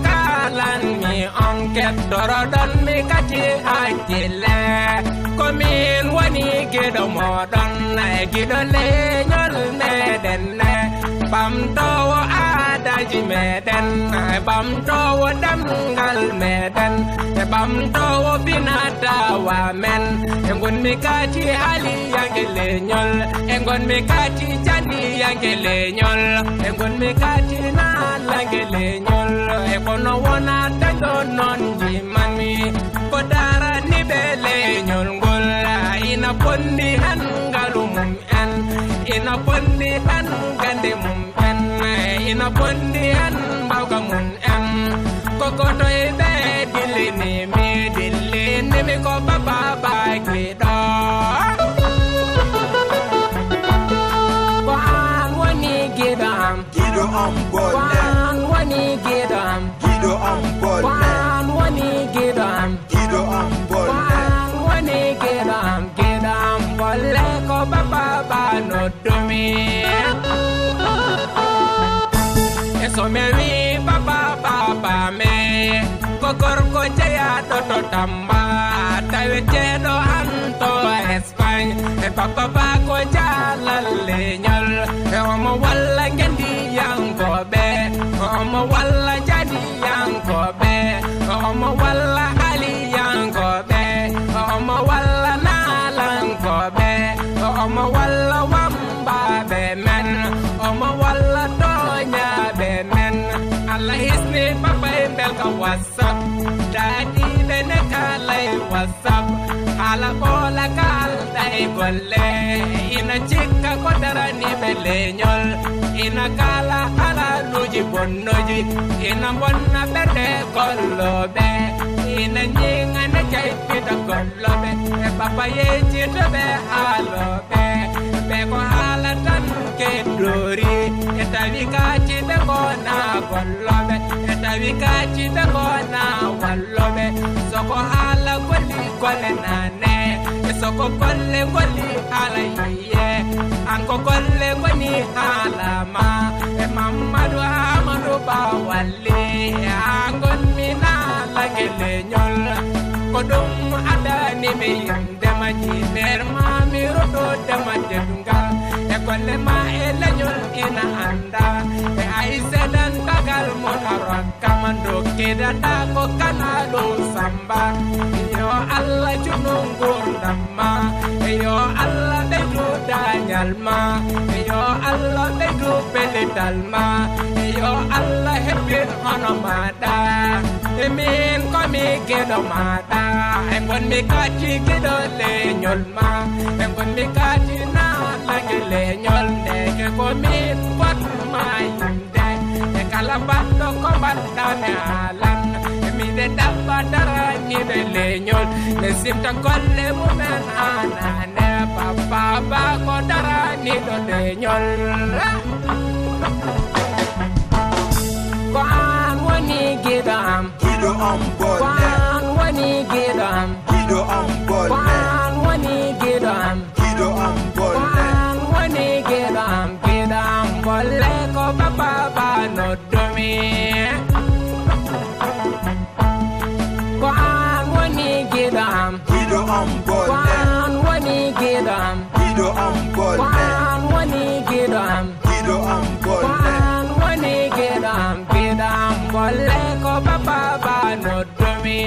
kalan mi onket dorodon mi kati akile komin wani gido modon na gido le nyol meden bam towo adaji meden bam towo damgal meden bam towo binada wa men engon mi kati ali yangele nyol engon mi kati jani yangele nyol engon mi kati na langele nyol e kono wona dando non ji mami kodara ni bele nyol ngol ina ponni hangalum en ina ponni hangande mum en ina ponni han bawgamun en kokoto e be dilini mi ko baba ba kido wan wani gidam Gido ambole wan wani gidam Gido ambole wan wani gidam Gido ambole wan wani gidam bolle ko baba ba no dumi eso me wi baba me kokor ko jaya to tamba tawete do anto Espagne e papa ba ko jalale nyol e mo walla ngendi yanko be mo walla jadi yanko be mo walla ali yanko be mo walla nalanko be mo walla wamba be men mo walla donya be men Allah hisni papa bel ka whatsapp dadi bene kalay whatsapp hala bola kal dai golle ina chikka ko darani belenyol ina kala ala luji bonnoji ina bonna bede gollobe ina nyinga ne kay pita gollobe e papa ye chitobe alobe be ko hala tan ke dori e tawi ka chite ko na gollobe e tawi ka chite ko na wallobe soko hala golli golle nane e soko golle golli hala yiye anko golle goni hala ma e mamadu amadu bawalle angon mina lagele nyol kodum adani me yande maji ner ma mi rodo dama jedungal e golle ma e lenyol ina anda e ai sedan tagal motaron kamando kedata ko kanado samba yo Allah junungur damma yo Allah bedu danyalma yo Allah bedu pelidalma yo Allah hebir honomada emin komi kedo mata engon mi kachi kedo le nyolma engon mi kachi na lagi le nyol de ke komi wat mai de e kala bando ko banda me alan mi de dabba dara ni de le nyol ne simta kolle mu men anane papa ba ko dara ni do de nyol wan wani gidam Gido ambole wan wani gidam Gido ambole wan wani gidam Gido ambole wan wani gidam bolle ko baba ba no domi wan wani gidam Gido ambole wan wani gidam Gido ambole wan wani gidam Gido ambole wan wani gidam bolle ko baba ba no domi